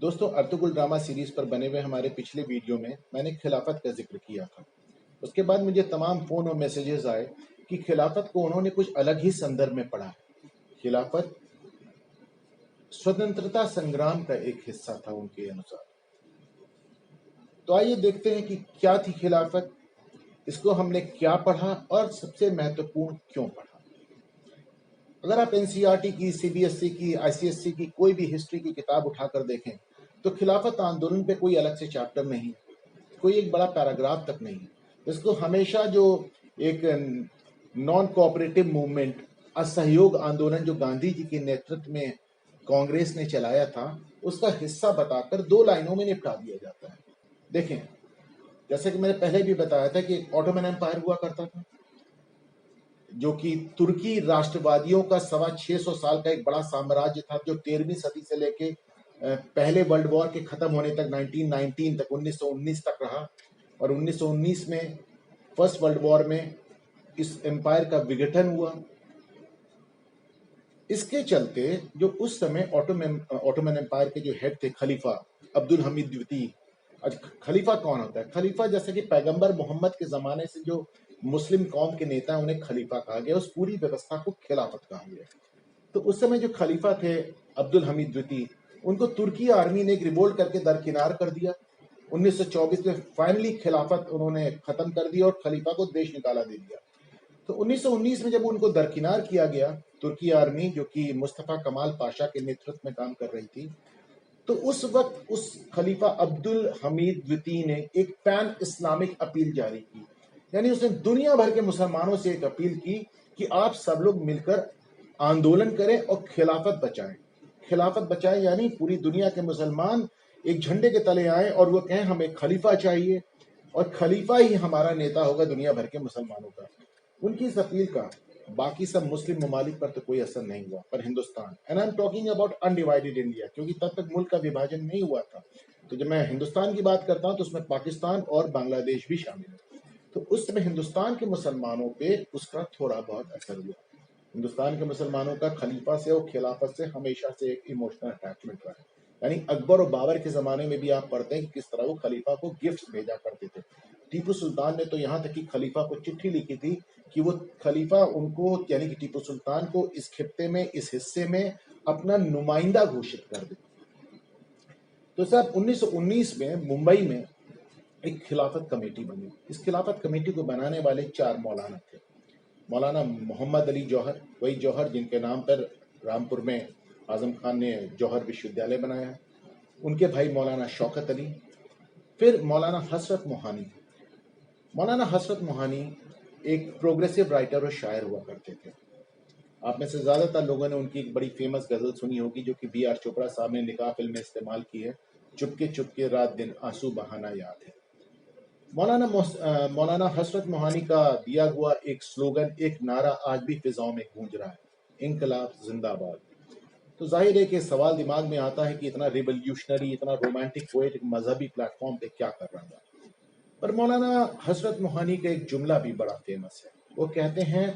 दोस्तों, Ertugrul drama series पर बने हुए हमारे पिछले वीडियो में मैंने खिलाफत का जिक्र किया था। उसके बाद मुझे तमाम फोन और मैसेजेस आए कि खिलाफत को उन्होंने कुछ अलग ही संदर्भ में पढ़ा है। खिलाफत स्वतंत्रता संग्राम का एक हिस्सा था उनके अनुसार। तो आइए देखते हैं कि क्या थी खिलाफत, इसको हमने क्या पढ़ा और सबसे महत्वपूर्ण क्यों पढ़ा। अगर आप एनसीईआरटी की, सीबीएसई की, आईसीएसई की कोई भी हिस्ट्री की किताब उठाकर देखें तो खिलाफत आंदोलन पे कोई अलग से चैप्टर नहीं, कोई एक बड़ा पैराग्राफ तक नहीं। इसको हमेशा जो एक नॉन कोऑपरेटिव मूवमेंट, असहयोग आंदोलन जो गांधी जी के नेतृत्व में कांग्रेस ने चलाया था, उसका हिस्सा बताकर 2 लाइनों में निपटा दिया जाता है। देखें, जैसे कि मैंने पहले भी बताया था कि ऑटोमन एम्पायर हुआ करता था, जो कि तुर्की राष्ट्रवादियों का 625 साल का एक बड़ा साम्राज्य था, जो 13वीं सदी से लेके पहले वर्ल्ड वॉर के खत्म होने तक 1919 तक 1919 तक रहा। और 1919 में फर्स्ट वर्ल्ड वॉर में इस एम्पायर का विघटन हुआ। इसके चलते जो उस समय ऑटोमन एम्पायर के जो हेड थे खलीफा अब्दुल हमीद द्वितीय। आज खलीफा कौन होता है? खलीफा जैसे कि पैगंबर मोहम्मद के जमाने से जो मुस्लिम कौम के नेता उन्हें खलीफा कहा गया, उस पूरी व्यवस्था को खिलाफत कहा गया। तो उस समय जो खलीफा थे अब्दुल हमीद द्वितीय, उनको तुर्की आर्मी ने एक रिवोल्ट करके दरकिनार कर दिया। 1924 में फाइनली खिलाफत उन्होंने खत्म कर दिया और खलीफा को देश निकाला दे दिया। तो 1919 में जब उनको दरकिनार किया गया, तुर्की आर्मी जो कि मुस्तफा कमाल पाशा के नेतृत्व में काम कर रही थी, तो उस वक्त उस खलीफा अब्दुल हमीद द्वितीय ने एक पैन इस्लामिक अपील जारी की। यानी उसने दुनिया भर के मुसलमानों से एक अपील की कि आप सब लोग मिलकर आंदोलन करें और खिलाफत बचाएं। खिलाफत बचाएं यानी पूरी दुनिया के मुसलमान एक झंडे के तले आए और वो कहें हमें खलीफा चाहिए और खलीफा ही हमारा नेता होगा दुनिया भर के मुसलमानों का। उनकी इस अपील का बाकी सब मुस्लिम ममालिक पर तो कोई असर नहीं हुआ, पर Hindustan, and I am talking about undivided India, क्योंकि तब तक मुल्क का विभाजन नहीं हुआ था। तो जब मैं हिंदुस्तान की बात करता हूं तो उसमें पाकिस्तान और बांग्लादेश भी शामिल है। तो उस समय हिंदुस्तान के मुसलमानों पे उसका थोड़ा बहुत असर हुआ। हिंदुस्तान के मुसलमानों का खलीफा से और खिलाफत से हमेशा से एक इमोशनल अटैचमेंट रहा है। यानी अकबर और बाबर के जमाने में भी आप पढ़ते हैं कि किस तरह वो खलीफा को गिफ्ट भेजा करते थे। टीपू सुल्तान ने तो यहाँ तक कि खलीफा को चिट्ठी लिखी थी कि वो खलीफा उनको, यानी कि टीपू सुल्तान को इस खित्ते में, इस हिस्से में अपना नुमाइंदा घोषित कर दे। तो साहब 1919 में मुंबई में एक खिलाफत कमेटी बनी। इस खिलाफत कमेटी को बनाने वाले 4 मौलाना थे। मौलाना मोहम्मद अली जौहर, वही जौहर जिनके नाम पर रामपुर में आजम खान ने जौहर विश्वविद्यालय बनाया है, उनके भाई मौलाना शौकत अली, फिर मौलाना हसरत मोहानी। मौलाना हसरत मोहानी एक प्रोग्रेसिव राइटर और शायर हुआ करते थे। आप में से ज्यादातर लोगों ने उनकी एक बड़ी फेमस गजल सुनी होगी, जो कि बी आर चोपड़ा साहब ने निकाह फिल्म में इस्तेमाल की है, चुपके चुपके रात दिन आंसू बहाना याद है। मौलाना हसरत मोहानी का दिया हुआ एक स्लोगन, एक नारा आज भी फिजाओं में गूंज रहा है, इंकलाब जिंदाबाद। तो जाहिर है कि सवाल दिमाग में आता है कि इतना रिवोल्यूशनरी, इतना रोमांटिक पोएट मजहबी प्लेटफॉर्म पे क्या कर रहा था। पर मौलाना हसरत मोहानी का एक जुमला भी बड़ा फेमस है। वो कहते हैं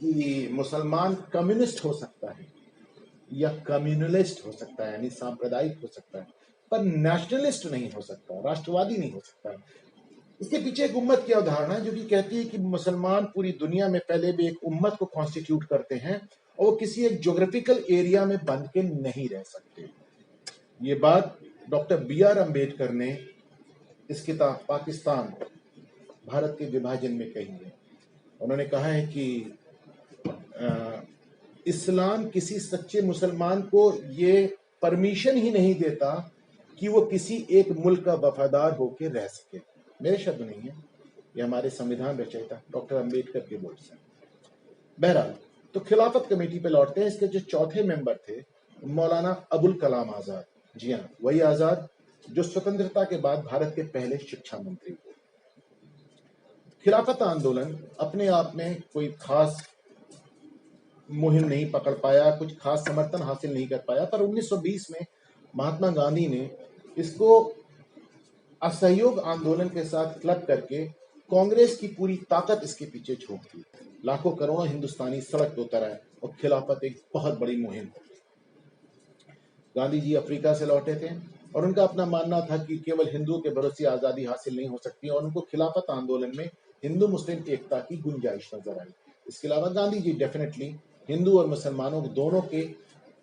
कि मुसलमान कम्युनिस्ट हो सकता है या कम्युनलिस्ट हो सकता है, यानी सांप्रदायिक हो सकता है, पर नेशनलिस्ट नहीं हो सकता, राष्ट्रवादी नहीं हो सकता है। इसके पीछे एक उम्मत की अवधारणा है जो कि कहती है कि मुसलमान पूरी दुनिया में पहले भी एक उम्मत को कॉन्स्टिट्यूट करते हैं और वो किसी एक ज्योग्राफिकल एरिया में बंध के नहीं रह सकते। ये बात डॉक्टर बी आर अम्बेडकर ने इस किताब पाकिस्तान, भारत के विभाजन में कही है। उन्होंने कहा है कि इस्लाम किसी सच्चे मुसलमान को ये परमिशन ही नहीं देता कि वो किसी एक मुल्क का वफादार होकर रह सके। मेरे शब्द नहीं है, ये हमारे संविधान रचयिता डॉक्टर अंबेडकर के वर्ड्स हैं। बहरहाल, तो खिलाफत कमेटी पे लौटते हैं। इसके जो चौथे मेंबर थे मौलाना अबुल कलाम आजाद। जी हाँ, वही आजाद जो स्वतंत्रता के बाद भारत के पहले शिक्षा मंत्री हुए। खिलाफत आंदोलन अपने आप में कोई खास मुहिम नहीं पकड़ पाया, कुछ खास समर्थन हासिल नहीं कर पाया, पर 1920 में महात्मा गांधी ने इसको असहयोग आंदोलन के साथ क्लब करके कांग्रेस की पूरी ताकत इसके पीछे झोंक दी। लाखों करोड़ों हिंदुस्तानी सड़क पर उतर आए और खिलाफत एक बहुत बड़ी मुहिम हो। गांधी जी अफ्रीका से लौटे थे और उनका अपना मानना था कि केवल हिंदुओं के भरोसे आज़ादी हासिल नहीं हो सकती, और उनको खिलाफत आंदोलन में हिंदू मुस्लिम एकता की गुंजाइश नजर आई। इसके अलावा गांधी जी डेफिनेटली हिंदू और मुसलमानों दोनों के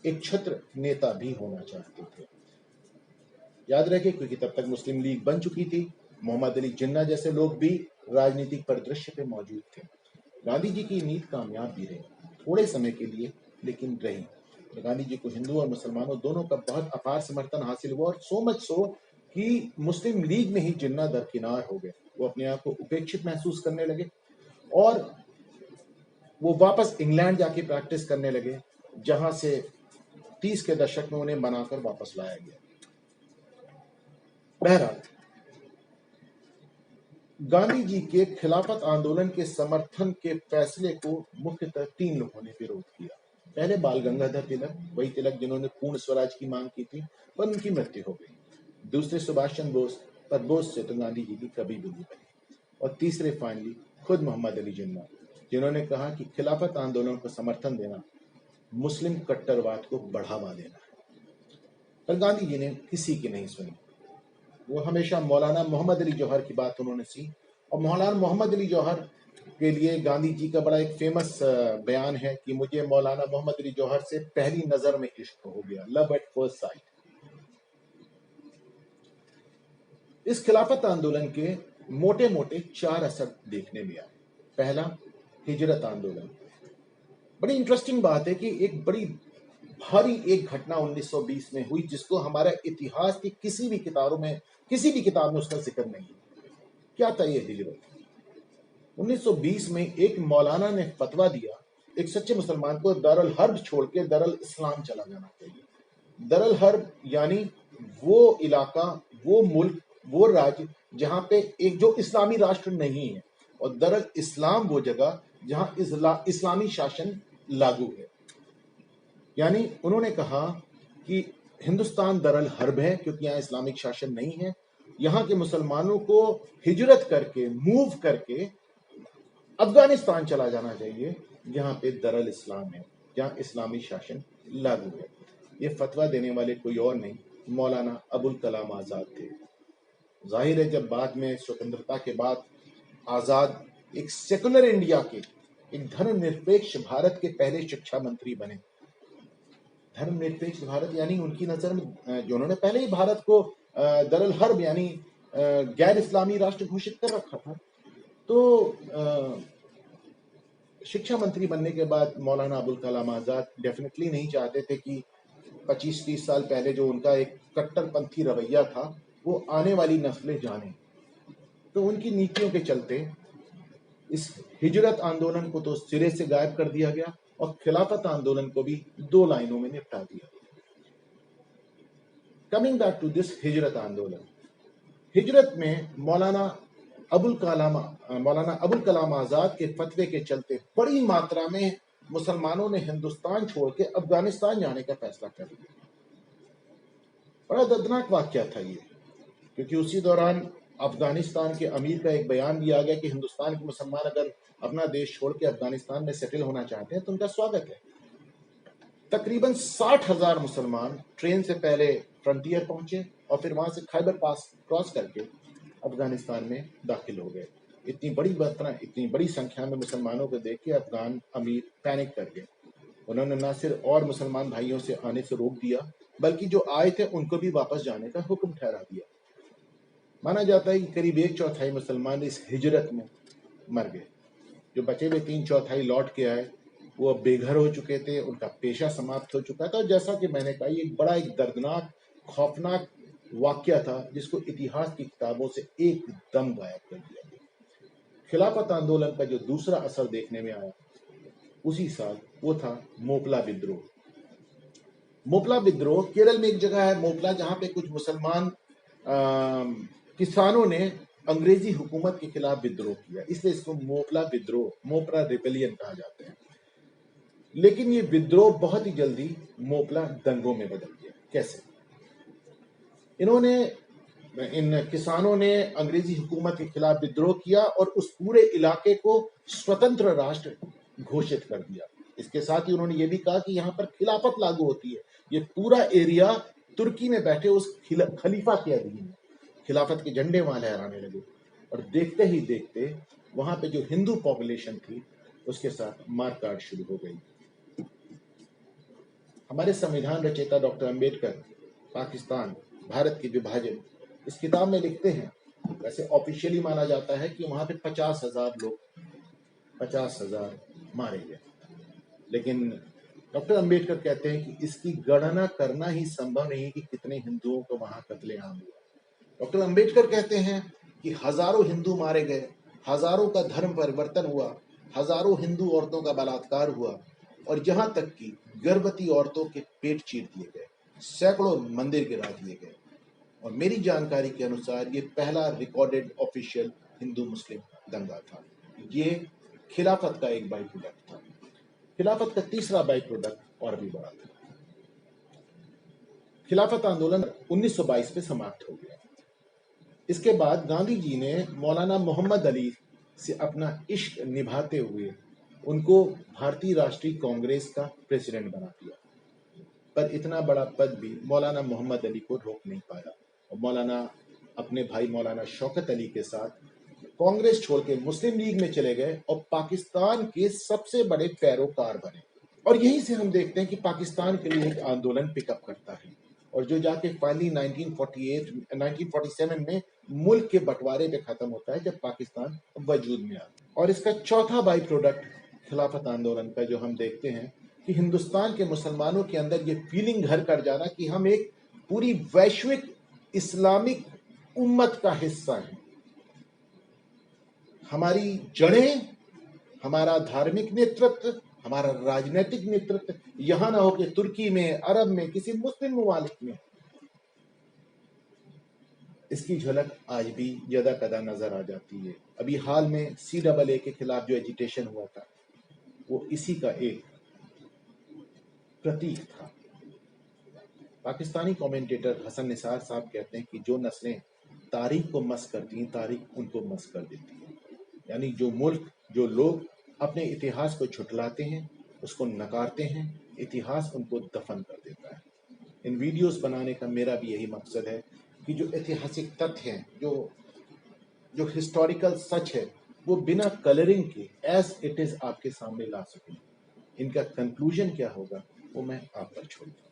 एक छत्र नेता भी होना चाहते थे। याद रखें, क्योंकि तब तक मुस्लिम लीग बन चुकी थी, मोहम्मद अली जिन्ना जैसे लोग भी राजनीतिक परिदृश्य पे मौजूद थे। गांधी जी की नीति कामयाब भी रही, थोड़े समय के लिए, लेकिन रही। गांधी जी को हिंदू और मुसलमानों दोनों का बहुत अपार समर्थन हासिल हुआ, और सो मच सो कि मुस्लिम लीग में ही जिन्ना दरकिनार हो गए। वो अपने आप को उपेक्षित महसूस करने लगे और वो वापस इंग्लैंड जाके प्रैक्टिस करने लगे, जहां से 30 के दशक में उन्हें बनाकर वापस लाया गया। बहरहाल, गांधी जी के खिलाफत आंदोलन के समर्थन के फैसले को मुख्यतः 3 लोगों ने विरोध किया। पहले बाल गंगाधर तिलक, वही तिलक जिन्होंने पूर्ण स्वराज की मांग की थी, पर उनकी मृत्यु हो गई। दूसरे सुभाष चंद्र बोस, पर बोस से तो गांधी जी की कभी भी नहीं बनी। और तीसरे फाइनली खुद मोहम्मद अली जिन्ना, जिन्होंने कहा कि खिलाफत आंदोलन को समर्थन देना मुस्लिम कट्टरवाद को बढ़ावा देना है। पर गांधी जी ने किसी की नहीं सुनी। वो हमेशा मौलाना मोहम्मद अली जौहर की बात उन्होंने सी, और मौलाना मोहम्मद अली जौहर के लिए गांधी जी का बड़ा एक फेमस बयान है कि मुझे मौलाना मोहम्मद अली जौहर से पहली नजर में इश्क हो गया, लव एट फर्स्ट साइट। इस खिलाफत आंदोलन के मोटे मोटे 4 असर देखने में आए। पहला, हिजरत आंदोलन। बड़ी इंटरेस्टिंग बात है कि एक बड़ी भारी एक घटना 1920 में हुई, जिसको हमारा इतिहास की किसी भी किताब में उसका जिक्र नहीं है। क्या था ये हिजरत? 1920 में एक मौलाना ने फतवा दिया, एक सच्चे मुसलमान को दारुल हर्ब छोड़ के दारुल इस्लाम चला जाना चाहिए। दारुल हर्ब यानी वो इलाका, वो मुल्क, वो राज्य जहां पे एक जो इस्लामी राष्ट्र नहीं है, और दारुल इस्लाम वो जगह जहां इस्लामी शासन लागू है। यानी उन्होंने कहा कि हिंदुस्तान दारुल हर्ब है क्योंकि यहाँ इस्लामिक शासन नहीं है। यहाँ के मुसलमानों को हिजरत करके, मूव करके अफगानिस्तान चला जाना चाहिए, जहाँ पे दारुल इस्लाम है, जहाँ इस्लामी शासन लागू है। ये फतवा देने वाले कोई और नहीं, मौलाना अबुल कलाम आजाद थे। जाहिर है, जब बाद में स्वतंत्रता के बाद आजाद एक सेकुलर इंडिया के, एक धर्मनिरपेक्ष भारत के पहले शिक्षा मंत्री बने। धर्मनिरपेक्ष भारत यानी उनकी नजर में जो उन्होंने पहले ही भारत को दारुल हर्ब यानी गैर इस्लामी राष्ट्र घोषित कर रखा था। तो शिक्षा मंत्री बनने के बाद मौलाना अबुल कलाम आजाद डेफिनेटली नहीं चाहते थे कि 25-30 साल पहले जो उनका एक कट्टरपंथी रवैया था वो आने वाली नस्लें जाने। तो उनकी नीतियों के चलते इस हिजरत आंदोलन को तो सिरे से गायब कर दिया गया, और खिलाफत आंदोलन को भी 2 लाइनों में निपटा दिया। कमिंग बैक टू दिस हिजरत आंदोलन, हिजरत में मौलाना अबुल कलाम आजाद के फतवे के चलते बड़ी मात्रा में मुसलमानों ने हिंदुस्तान छोड़ के अफगानिस्तान जाने का फैसला कर लिया। बड़ा दर्दनाक वाकया था ये, क्योंकि उसी दौरान अफगानिस्तान के अमीर का एक बयान भी आ गया कि हिंदुस्तान के मुसलमान अगर अपना देश छोड़ के अफगानिस्तान में सेटल होना चाहते हैं तो उनका स्वागत है। तकरीबन 60,000 मुसलमान ट्रेन से पहले फ्रंटियर पहुंचे और फिर वहां से खैबर पास क्रॉस करके अफगानिस्तान में दाखिल हो गए। इतनी बड़ी संख्या में मुसलमानों को देख के अफगान अमीर पैनिक कर गए। उन्होंने न सिर्फ और मुसलमान भाइयों से आने से रोक दिया, बल्कि जो आए थे उनको भी वापस जाने का हुक्म ठहरा दिया। माना जाता है कि करीब 1/4 मुसलमान इस हिजरत में मर गए। जो बचे हुए 3/4 लौट के आए, वो अब बेघर हो चुके थे, उनका पेशा समाप्त हो चुका था। जैसा कि मैंने कहा, ये एक दर्दनाक, खौफनाक वाकया था जिसको इतिहास की किताबों से एकदम गायब कर दिया गया। खिलाफत आंदोलन का जो दूसरा असर देखने में आया उसी साल, वो था मोपला विद्रोह। मोपला विद्रोह केरल में एक जगह है मोपला, जहां पे कुछ मुसलमान किसानों ने अंग्रेजी हुकूमत के खिलाफ विद्रोह किया, इसलिए इसको मोपला विद्रोह, मोपला रिबेलियन कहा जाता है। लेकिन ये विद्रोह बहुत ही जल्दी मोपला दंगों में बदल गया। कैसे? इन किसानों ने अंग्रेजी हुकूमत के खिलाफ विद्रोह किया और उस पूरे इलाके को स्वतंत्र राष्ट्र घोषित कर दिया। इसके साथ ही उन्होंने ये भी कहा कि यहाँ पर खिलाफत लागू होती है, ये पूरा एरिया तुर्की में बैठे उस खलीफा के अधीन खिलाफत के झंडे वहां लहराने लगे। और देखते ही देखते वहां पे जो हिंदू पॉपुलेशन थी उसके साथ मारकाट शुरू हो गई। हमारे संविधान रचयिता डॉक्टर अंबेडकर पाकिस्तान भारत के विभाजन इस किताब में लिखते हैं। वैसे ऑफिशियली माना जाता है कि वहां पे 50,000 लोग 50,000 मारे गए, लेकिन डॉक्टर अंबेडकर कहते हैं कि इसकी गणना करना ही संभव नहीं कि कितने हिंदुओं को वहां कत्लेआम हुआ। डॉक्टर अंबेडकर कहते हैं कि हजारों हिंदू मारे गए, हजारों का धर्म परिवर्तन हुआ, हजारों हिंदू औरतों का बलात्कार हुआ, और यहां तक कि गर्भवती औरतों के पेट चीर दिए गए, सैकड़ों मंदिर गिरा दिए गए। और मेरी जानकारी के अनुसार ये पहला रिकॉर्डेड ऑफिशियल हिंदू मुस्लिम दंगा था। ये खिलाफत का एक बाई प्रोडक्ट था। खिलाफत का तीसरा बाई प्रोडक्ट और भी बड़ा था। खिलाफत आंदोलन 1922 में समाप्त हो गया। इसके बाद गांधी जी ने मौलाना मोहम्मद अली से अपना इश्क निभाते हुए उनको भारतीय राष्ट्रीय कांग्रेस का प्रेसिडेंट बना दिया। पर इतना बड़ा पद भी मौलाना मोहम्मद अली को रोक नहीं पाया और मौलाना अपने भाई मौलाना शौकत अली के साथ कांग्रेस छोड़ के मुस्लिम लीग में चले गए और पाकिस्तान के सबसे बड़े पैरोकार बने। और यहीं से हम देखते हैं कि पाकिस्तान के लिए एक आंदोलन पिकअप करता है और जो जाके फाइनली 1947 में मुल्क के बंटवारे पे खत्म होता है जब पाकिस्तान वजूद में आता है। और इसका चौथा बाई प्रोडक्ट खिलाफत आंदोलन का जो हम देखते हैं कि हिंदुस्तान के मुसलमानों के अंदर ये फीलिंग घर कर जाना कि हम एक पूरी वैश्विक इस्लामिक उम्मत का हिस्सा हैं। हमारी जड़ें, हमारा धार्मिक नेतृत्व, हमारा राजनीतिक नेतृत्व यहां ना हो कि तुर्की में, अरब में, किसी मुस्लिम ममालिक में। इसकी झलक आज भी यदा कदा नजर आ जाती है। अभी हाल में CAA के खिलाफ जो एजिटेशन हुआ था वो इसी का एक प्रतीक था। पाकिस्तानी कमेंटेटर हसन निसार साहब कहते हैं कि जो नस्लें तारीख को मस करती हैं, तारीख उनको मस कर देती है। यानी जो मुल्क, जो लोग अपने इतिहास को झुठलाते हैं, उसको नकारते हैं, इतिहास उनको दफन कर देता है। इन वीडियोस बनाने का मेरा भी यही मकसद है कि जो ऐतिहासिक तथ्य हैं, जो हिस्टोरिकल सच है, वो बिना कलरिंग के एज इट इज आपके सामने ला सकूं। इनका कंक्लूजन क्या होगा वो मैं आप पर छोड़ता हूं।